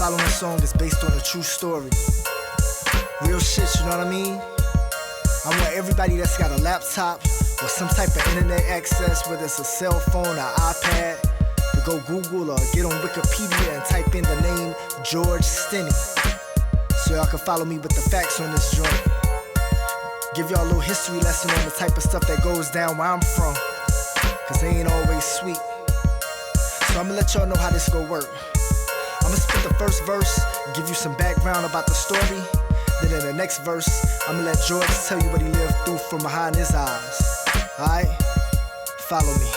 following song is based on a true story. Real shit, you know what I mean? I want everybody that's got a laptop or some type of internet access, whether it's a cell phone or iPad, to go Google or get on Wikipedia and type in the name George Stinney, so y'all can follow me with the facts on this joint. Give y'all a little history lesson on the type of stuff that goes down where I'm from, cause they ain't always sweet. So I'ma let y'all know how this gon' work. I'ma spit the first verse, give you some background about the story. Then in the next verse, I'ma let George tell you what he lived through from behind his eyes. Alright? Follow me.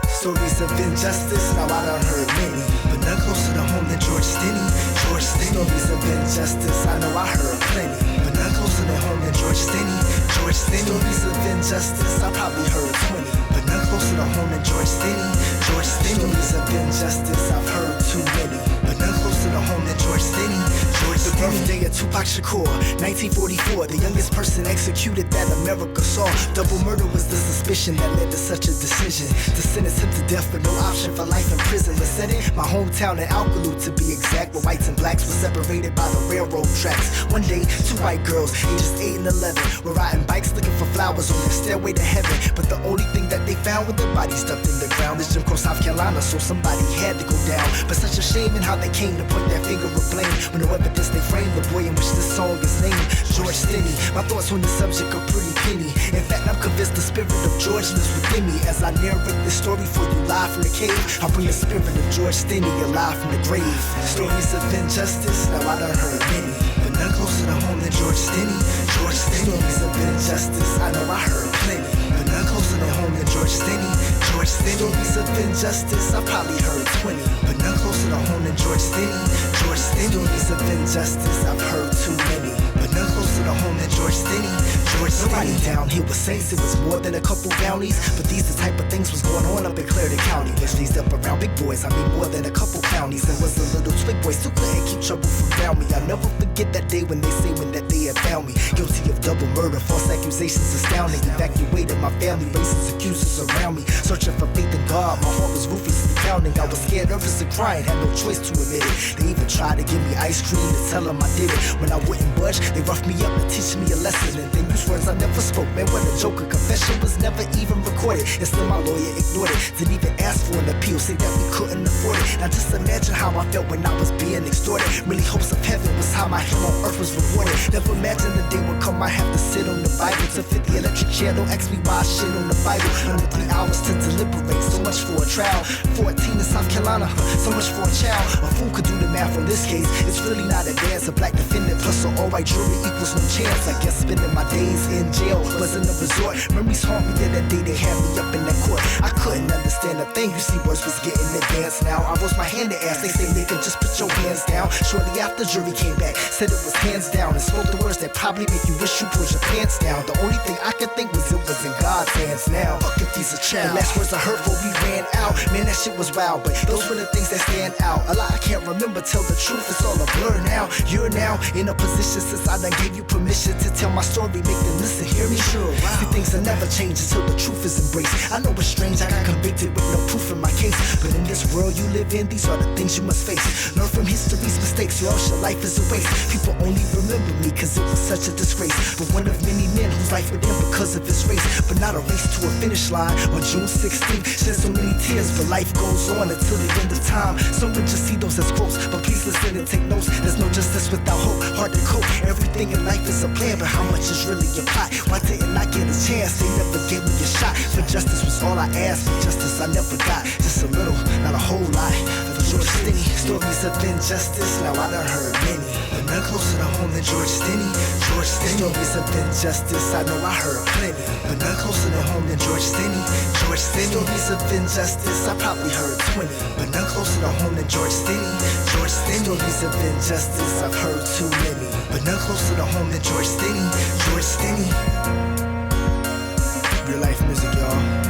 Stories of injustice, now I done heard many, but none closer to home than George Stinney. George Stinney. Stories of injustice, I know I heard plenty, but none closer to home than George Stinney. George Stinney. Stories of injustice, I probably heard 20, but none closer to home than George Stinney. George Stinney. Stories of injustice, I've heard too many, but none closer to home than George Stinney. George Stinney. The birthday of Tupac Shakur, 1944, the youngest person executed that America saw. Double murder was the suspicion that led to such a decision, to sentence him to death with no option for life in prison. Let's set it, my hometown in Alcaloo to be exact, where whites and blacks were separated by the railroad tracks. One day, two white girls, ages 8 and 11, were riding bikes looking for flowers on their stairway to heaven. But the only thing that they found with their bodies stuffed in the ground is Jim Crow, South Carolina, so somebody had to go down. But such a shame in how they came to point their finger of blame, when no evidence they framed the boy in which this song is named, George Stinney. My thoughts on the subject are pretty penny. In fact, I'm convinced the spirit of George lives within me. As I narrate this story for you live from the cave, I bring the spirit of George Stinney alive from the grave. Stories of injustice, now I done heard many, but none closer to home than George Stinney. George Stinney. Stories of injustice, I know I heard plenty, but none closer to home than George Stinney. George Stinney. Stories of injustice, I probably heard 20, but none closer to home than George Stinney. George Stinney. Stories of injustice, I've heard too many, but none closer to home than George Stinney. George Stinney. Nobody down here was saints, it was more than a couple bounties, but these the type of things was going on up in Clarendon County. Was raised up around big boys, I mean more than a couple counties, and was a little twig boy, still couldn't keep trouble from around me. I'll never forget that day when they say when that they had found me guilty of double murder, false accusations astounding. Evacuated my family, racist accusers around me, searching for faith in God. My heart was ruthlessly pounding. I was scared, nervous, and crying, had no choice to admit it. They even tried to give me ice cream to tell them I did it. When I wouldn't budge, they roughed me up to teach me a lesson, and they used words I never spoke. Man, what a joke, a confession was never even recorded, and still my lawyer ignored it. Didn't even ask for an appeal, say that we couldn't afford it. Now just imagine how I felt when I was being extorted. Really hopes of heaven was how my hell on earth was rewarded. Never imagined the day would come I have to sit on the Bible to fit the electric chair. Don't ask me why I shit on the Bible. Under 3 hours to deliberate, so much for a trial. 14 in South Carolina, so much for a child. A fool could do the math on this case, it's really not advanced. A black defendant plus an all-white jury equals no chance. I guess spending my days in jail wasn't a resort. Memories haunt me of that day they had me up in that court. I couldn't understand a thing, you see words was getting advanced now. I rose my hand to ask, they say nigga just put your hands down. Shortly after jury came back, said it was hands down, and spoke the words that probably make you wish you pulled your pants down. The only thing I could think was it was in God's hands now. Fuck if he's a child. The last words I heard before we ran out, man that shit was wild, but those were the things that stand out. A lot I can't remember, tell the truth, it's all a blur now. You're now in a position since I done gave you permission to tell my story, make them listen, hear me? Sure, wow. See, things will never change until the truth is embraced. I know it's strange, I got convicted with no proof in my case, but in this world you live in, these are the things you must face. Learn from history's mistakes, or else your life is a waste. People only remember me cause it was such a disgrace, but one of many men whose life would end because of his race. But not a race to a finish line on June 16th. Shed so many tears, but life goes on until the end of time. Some would just see those as quotes, but please listen and take notes. There's no justice without hope, hard to cope. Everything in life is a plan, but how much is really your plot? Why didn't I get a chance? They never gave me a shot. For justice was all I asked, for justice I never got. Just a little, not a whole lot. For George Stinney, stories of injustice, now I done heard many, but none closer to home than George Stinney. George Stinney. Stories of injustice, I know I heard plenty, but none closer to home than George Stinney. George Stinney. Stories of injustice, I probably heard 20, but none closer to home than George Stinney. George Stinney. Stories of injustice, I've heard too many, but none closer to home than George Stinney. George Stinney. Real life music, y'all.